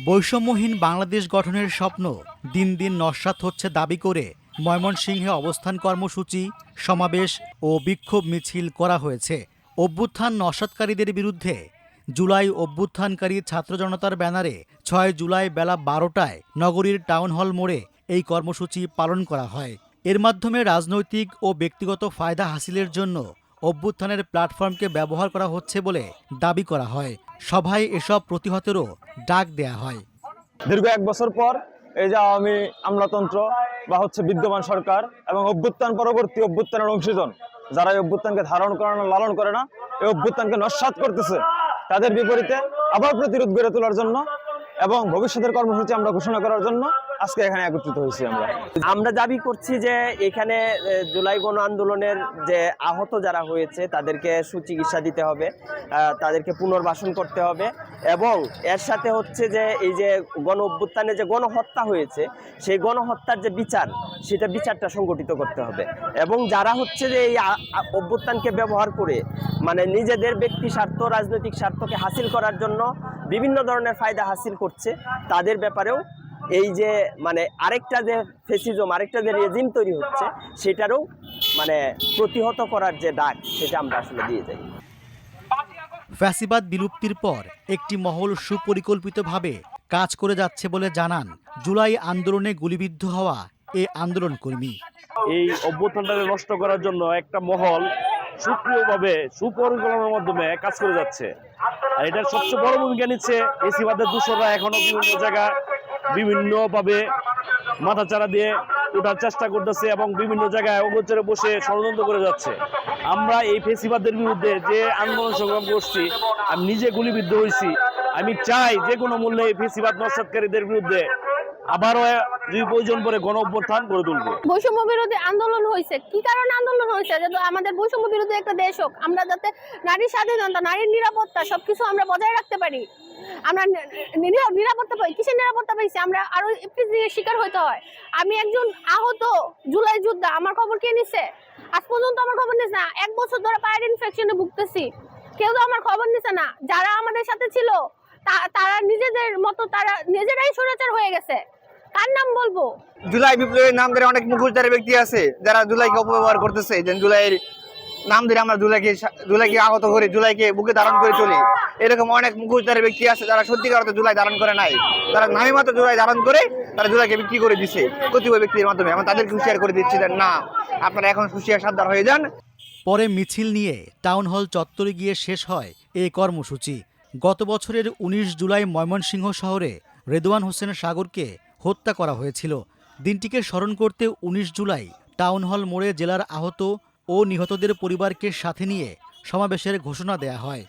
বৈষম্যহীন বাংলাদেশ গঠনের স্বপ্ন দিন দিন নস্যাৎ হচ্ছে দাবি করে ময়মনসিংহে অবস্থান কর্মসূচি, সমাবেশ ও বিক্ষোভ মিছিল করা হয়েছে। অভ্যুত্থান নস্যাৎকারীদের বিরুদ্ধে জুলাই অভ্যুত্থানকারী ছাত্র জনতার ব্যানারে ৬ জুলাই বেলা ১২টায় নগরীর টাউন হল মোড়ে এই কর্মসূচি পালন করা হয়। এর মাধ্যমে রাজনৈতিক ও ব্যক্তিগত ফায়দা হাসিলের জন্য অভ্যুত্থানের প্ল্যাটফর্মকে ব্যবহার করা হচ্ছে বলে দাবি করা হয়। সভায় এসব প্রতিহতেরও ডাক দেয়া হয়। দীর্ঘ ১ বছর পর এই যে আওয়ামী আমলাতন্ত্র বা বিদ্যমান সরকার এবং অভ্যুত্থান পরবর্তী অভ্যুত্থানের অংশীজন যারা এই অভ্যুত্থানকে ধারণ করে না, লালন করে না, এই অভ্যুত্থানকে নস্যাৎ করতেছে, তাদের বিপরীতে আবার প্রতিরোধ গড়ে তোলার জন্য এবং ভবিষ্যতের কর্মসূচি আমরা ঘোষণা করার জন্য আজকে এখানে একত্রিত হয়েছি। আমরা দাবি করছি যে এখানে জুলাই গণ আন্দোলনের যে আহত যারা হয়েছে তাদেরকে সুচিকিৎসা দিতে হবে, তাদেরকে পুনর্বাসন করতে হবে এবং এর সাথে যে এই যে গণ অভ্যুত্থানে যে গণহত্যা হয়েছে সেই গণহত্যার যে বিচারটা সংগঠিত করতে হবে এবং যারা যে এই অভ্যুত্থানকে ব্যবহার করে নিজেদের ব্যক্তি স্বার্থ, রাজনৈতিক স্বার্থকে হাসিল করার জন্য বিভিন্ন ধরনের ফায়দা হাসিল করছে তাদের ব্যাপারেও এই যে আরেকটা যে ফ্যাসিজম, আরেকটা যে রেজিম তৈরি হচ্ছে সেটারও প্রতিহত করার যে ডাক সেটা আমরা আসলে দিয়ে যাই। ফ্যাসিবাদ বিলুপ্তির পর একটি মহল সুপরিকল্পিতভাবে কাজ করে যাচ্ছে বলে জানান জুলাই আন্দোলনে গুলিবিদ্ধ হওয়া এই আন্দোলন কর্মী। এই অভ্যুত্থানটাকে নষ্ট করার জন্য একটা মহল সক্রিয়ভাবে সুপরিকল্পনার মাধ্যমে কাজ করে যাচ্ছে। আর এটার সবচেয়ে বড় ভূমিকা নিচ্ছে ফ্যাসিবাদের দূষণরা এখনো বিভিন্ন জায়গায় বিভিন্নভাবে মাথাচাড়া দিয়ে ওঠার চেষ্টা করতেছে এবং বিভিন্ন জায়গায় অগোচরে বসে ষড়যন্ত্র করে যাচ্ছে। আমরা এই ফ্যাসিবাদের বিরুদ্ধে যে আন্দোলন সংগ্রাম করছি, আমি নিজে গুলিবিদ্ধ হয়েছি। আমি চাই যে কোনো মূল্যে এই ফ্যাসিবাদ নস্যাৎকারীদের বিরুদ্ধে আবারও যদি প্রয়োজন পড়ে গণ অভ্যুত্থান গড়ে তুলবো। বৈষম্য বিরোধী আন্দোলন হয়েছে, কি কারণে আন্দোলন হয়েছে? যাতে আমাদের বৈষম্য বিরোধী একটা দেশ হোক, আমরা যাতে নারীর স্বাধীনতা, নারীর নিরাপত্তা সবকিছু আমরা বজায় রাখতে পারি। আমরা নিরাপত্তা পাই, কিসের নিরাপত্তা পাইছি? আমরা আরো ইফটিজিংয়ের শিকার হতে হয়। আমি একজন আহত জুলাই যোদ্ধা, আমার খবর কে নিছে? আজ পর্যন্ত আমার খবর নিছে না। 1 বছর ধরে পায়ের ইনফেকশনে ভুগতেছি, কেউ তো আমার খবর নিছে না। যারা আমাদের সাথে ছিল তারা নিজেদের মতো তারা নিজেরাই স্বৈরাচার হয়ে গেছে। কার নাম বলবো? জুলাই বিপ্লবের নাম ধরে অনেক মুখোশধারী ব্যক্তি আছে যারা জুলাইকে অপব্যবহার করতেছে। যে জুলাইয়ের নাম ধরে আমরা জুলাইকে আগত করে জুলাইকে বুকে ধারণ করে চলি। এরকম অনেক মুখোশধারী ব্যক্তি আছে যারা সত্যিকার অর্থে জুলাই ধারণ করে নাই, তারা নামে মাত্র জুলাই ধারণ করে তারা জুলাইকে বিক্রি করে দিছে কতিপয় ব্যক্তির মাধ্যমে। আমরা তাদেরকে হুঁশিয়ার করে দিচ্ছি যে না, আপনারা এখন হুঁশিয়ার সাবধান হয়ে যান। পরে মিছিল নিয়ে টাউন হল চত্বরে গিয়ে শেষ হয় এই কর্মসূচি। গত বছরের ১৯ জুলাই ময়মনসিংহ শহরে রেদওয়ান হোসেন সাগরকে হত্যা করা হয়েছিল। দিনটিকে স্মরণ করতে ১৯ জুলাই টাউন হল মোড়ে জেলার আহত ও নিহতদের পরিবারকে সাথে নিয়ে সমাবেশের ঘোষণা দেয়া হয়।